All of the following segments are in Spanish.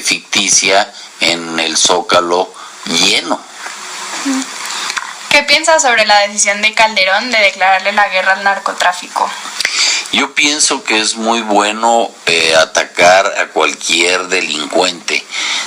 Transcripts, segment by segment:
ficticia en el Zócalo lleno. ¿Qué piensas sobre la decisión de Calderón de declararle la guerra al narcotráfico? Yo pienso que es muy bueno atacar a cualquier delincuente,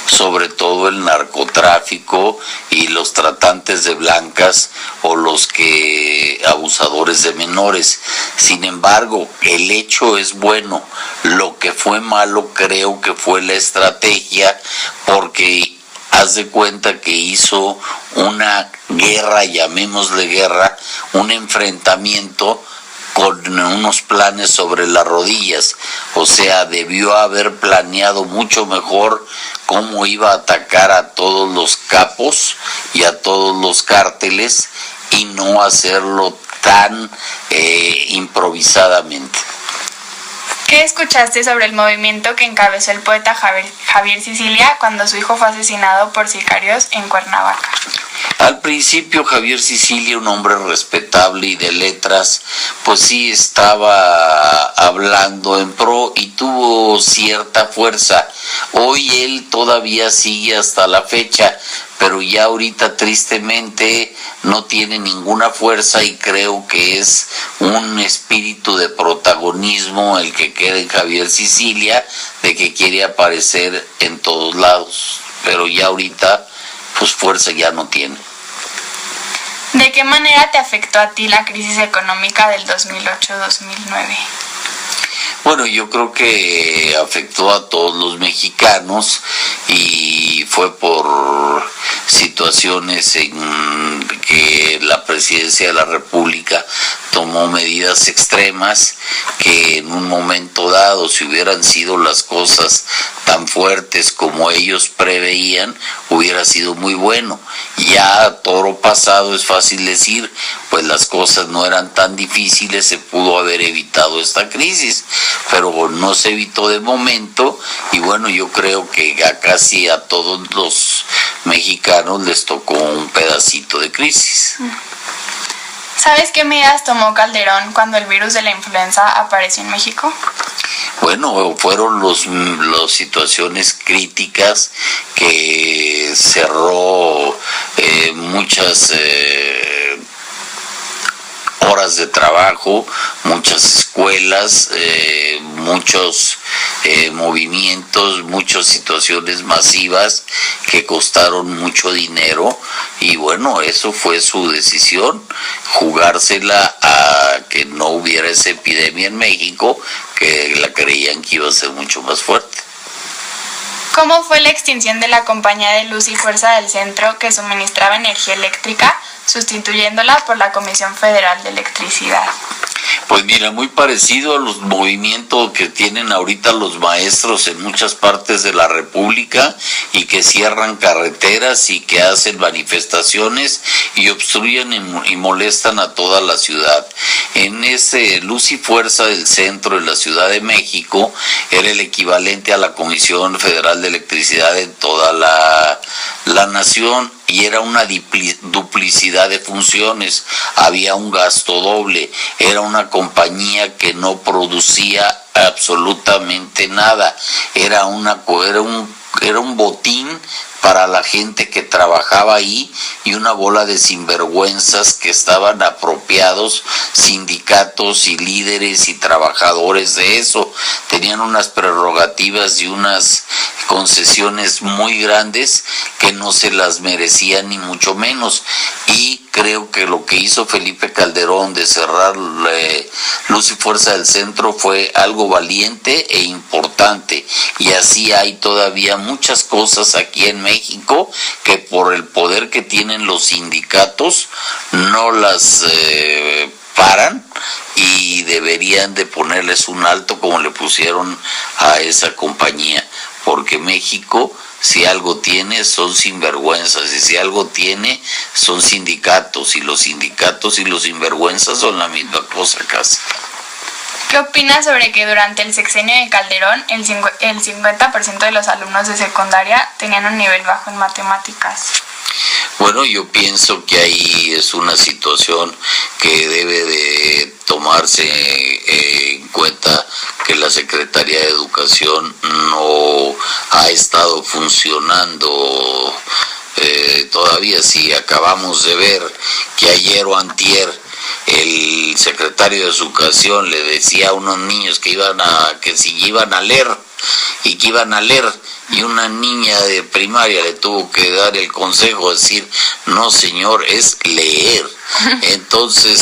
sobre todo el narcotráfico y los tratantes de blancas o los que abusadores de menores. Sin embargo, el hecho es bueno. Lo que fue malo creo que fue la estrategia, porque haz de cuenta que hizo una guerra, llamémosle guerra, un enfrentamiento con unos planes sobre las rodillas. O sea, debió haber planeado mucho mejor cómo iba a atacar a todos los capos y a todos los cárteles y no hacerlo tan improvisadamente. ¿Qué escuchaste sobre el movimiento que encabezó el poeta Javier Sicilia cuando su hijo fue asesinado por sicarios en Cuernavaca? Al principio Javier Sicilia, un hombre respetable y de letras, pues sí estaba hablando en pro y tuvo cierta fuerza. Hoy él todavía sigue hasta la fecha, pero ya ahorita tristemente no tiene ninguna fuerza y creo que es un espíritu de protagonismo el que queda en Javier Sicilia, de que quiere aparecer en todos lados, pero ya ahorita pues fuerza ya no tiene. ¿De qué manera te afectó a ti la crisis económica del 2008-2009? Bueno, yo creo que afectó a todos los mexicanos y fue por situaciones en que la presidencia de la República tomó medidas extremas que en un momento dado, si hubieran sido las cosas tan fuertes como ellos preveían, hubiera sido muy bueno. Ya a toro pasado es fácil decir, pues las cosas no eran tan difíciles, se pudo haber evitado esta crisis, pero no se evitó de momento y bueno, yo creo que a casi a todos los mexicanos les tocó un pedacito de crisis. ¿Sabes qué medidas tomó Calderón cuando el virus de la influenza apareció en México? Bueno, fueron las situaciones críticas que cerró muchas horas de trabajo, muchas escuelas, muchos movimientos, muchas situaciones masivas que costaron mucho dinero y bueno, eso fue su decisión, jugársela a que no hubiera esa epidemia en México, que la creían que iba a ser mucho más fuerte. ¿Cómo fue la extinción de la compañía de luz y fuerza del centro que suministraba energía eléctrica, sustituyéndola por la Comisión Federal de Electricidad? Pues mira, muy parecido a los movimientos que tienen ahorita los maestros en muchas partes de la República y que cierran carreteras y que hacen manifestaciones y obstruyen y molestan a toda la ciudad. En ese Luz y Fuerza del Centro de la Ciudad de México era el equivalente a la Comisión Federal de Electricidad en toda la nación. Y era una duplicidad de funciones, había un gasto doble, era una compañía que no producía absolutamente nada, era un botín para la gente que trabajaba ahí y una bola de sinvergüenzas que estaban apropiados, sindicatos y líderes y trabajadores de eso, tenían unas prerrogativas y unas concesiones muy grandes que no se las merecían ni mucho menos, y creo que lo que hizo Felipe Calderón de cerrar Luz y Fuerza del Centro fue algo valiente e importante, y así hay todavía muchas cosas aquí en México que por el poder que tienen los sindicatos no las paran y deberían de ponerles un alto como le pusieron a esa compañía, porque México si algo tiene son sinvergüenzas y si algo tiene son sindicatos, y los sindicatos y los sinvergüenzas son la misma cosa casi. ¿Qué opinas sobre que durante el sexenio de Calderón el 50% de los alumnos de secundaria tenían un nivel bajo en matemáticas? Bueno, yo pienso que ahí es una situación que debe de tomarse en cuenta, que la Secretaría de Educación no ha estado funcionando todavía. Si acabamos de ver que ayer o antier el secretario de Educación le decía a unos niños que si iban a leer y que iban a leer, y una niña de primaria le tuvo que dar el consejo, decir, no señor, es leer. Entonces,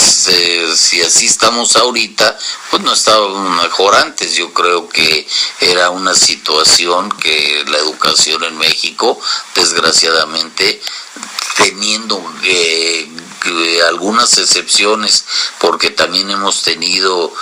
si así estamos ahorita, pues no estábamos mejor antes. Yo creo que era una situación que la educación en México, desgraciadamente, teniendo algunas excepciones, porque también hemos tenido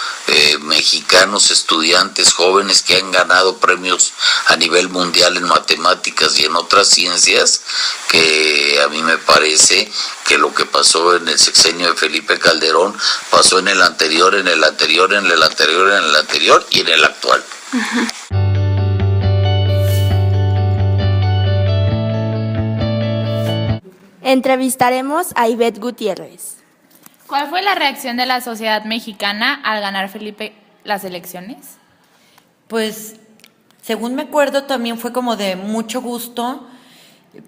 mexicanos estudiantes jóvenes que han ganado premios a nivel mundial en matemáticas y en otras ciencias, que a mí me parece que lo que pasó en el sexenio de Felipe Calderón pasó en el anterior, en el anterior, en el anterior, en el anterior y en el actual. Entrevistaremos a Ivette Gutiérrez. ¿Cuál fue la reacción de la sociedad mexicana al ganar Felipe las elecciones? Pues, según me acuerdo, también fue como de mucho gusto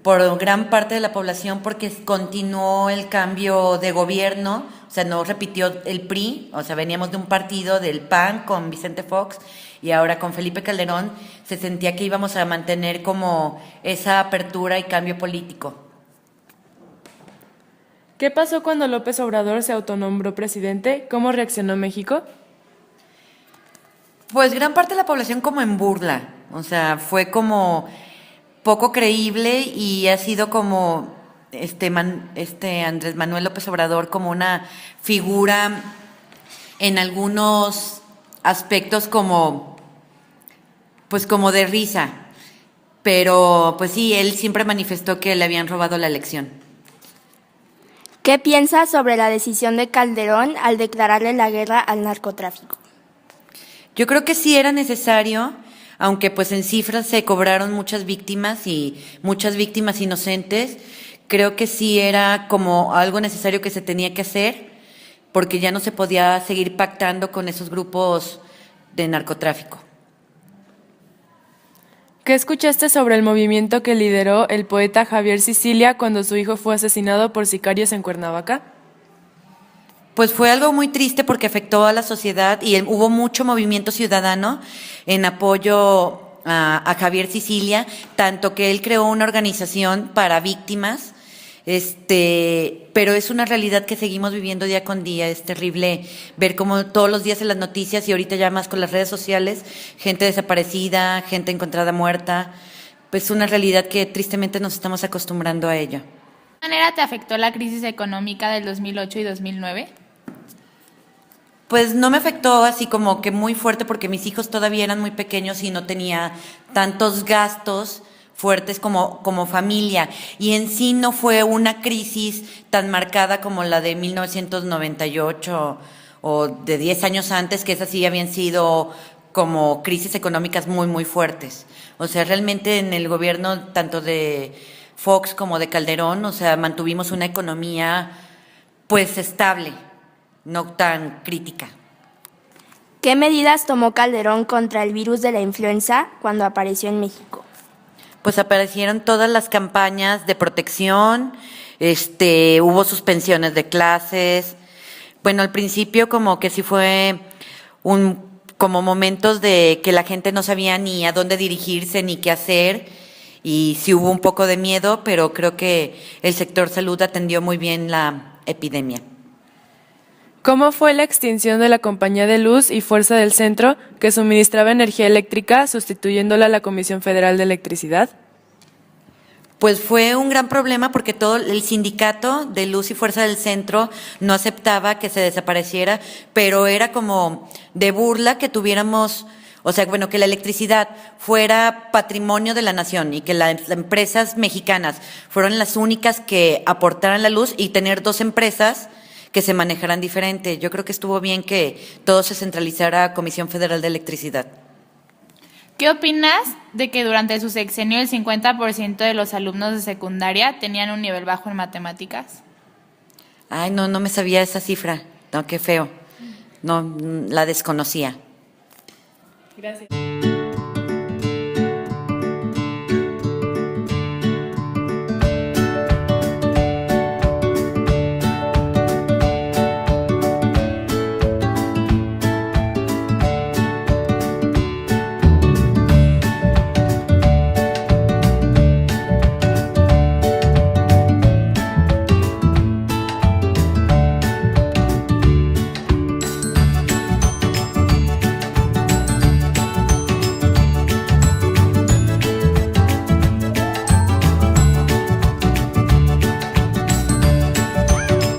por gran parte de la población, porque continuó el cambio de gobierno, o sea, no repitió el PRI, o sea, veníamos de un partido del PAN con Vicente Fox, y ahora con Felipe Calderón se sentía que íbamos a mantener como esa apertura y cambio político. ¿Qué pasó cuando López Obrador se autonombró presidente? ¿Cómo reaccionó México? Pues gran parte de la población como en burla, o sea, fue como poco creíble, y ha sido como Andrés Manuel López Obrador como una figura en algunos aspectos como de risa, pero pues sí, él siempre manifestó que le habían robado la elección. ¿Qué piensas sobre la decisión de Calderón al declararle la guerra al narcotráfico? Yo creo que sí era necesario, aunque pues en cifras se cobraron muchas víctimas y muchas víctimas inocentes. Creo que sí era como algo necesario que se tenía que hacer, porque ya no se podía seguir pactando con esos grupos de narcotráfico. ¿Qué escuchaste sobre el movimiento que lideró el poeta Javier Sicilia cuando su hijo fue asesinado por sicarios en Cuernavaca? Pues fue algo muy triste porque afectó a la sociedad y hubo mucho movimiento ciudadano en apoyo a Javier Sicilia, tanto que él creó una organización para víctimas, pero es una realidad que seguimos viviendo día con día. Es terrible ver cómo todos los días en las noticias, y ahorita ya más con las redes sociales, gente desaparecida, gente encontrada muerta. Pues una realidad que tristemente nos estamos acostumbrando a ello. ¿De qué manera te afectó la crisis económica del 2008 y 2009? Pues no me afectó así como que muy fuerte, porque mis hijos todavía eran muy pequeños y no tenía tantos gastos fuertes como familia, y en sí no fue una crisis tan marcada como la de 1998 o de 10 años antes, que esas sí habían sido como crisis económicas muy, muy fuertes. O sea, realmente en el gobierno tanto de Fox como de Calderón, o sea, mantuvimos una economía pues estable, no tan crítica. ¿Qué medidas tomó Calderón contra el virus de la influenza cuando apareció en México? Pues aparecieron todas las campañas de protección, hubo suspensiones de clases. Bueno, al principio como que sí fue como momentos de que la gente no sabía ni a dónde dirigirse ni qué hacer, y sí hubo un poco de miedo, pero creo que el sector salud atendió muy bien la epidemia. ¿Cómo fue la extinción de la Compañía de Luz y Fuerza del Centro, que suministraba energía eléctrica, sustituyéndola a la Comisión Federal de Electricidad? Pues fue un gran problema, porque todo el sindicato de Luz y Fuerza del Centro no aceptaba que se desapareciera, pero era como de burla que tuviéramos, o sea, bueno, que la electricidad fuera patrimonio de la nación y que las empresas mexicanas fueron las únicas que aportaran la luz, y tener dos empresas que se manejarán diferente. Yo creo que estuvo bien que todo se centralizara a Comisión Federal de Electricidad. ¿Qué opinas de que durante su sexenio el 50% de los alumnos de secundaria tenían un nivel bajo en matemáticas? Ay, no, no me sabía esa cifra. No, qué feo. No, la desconocía. Gracias.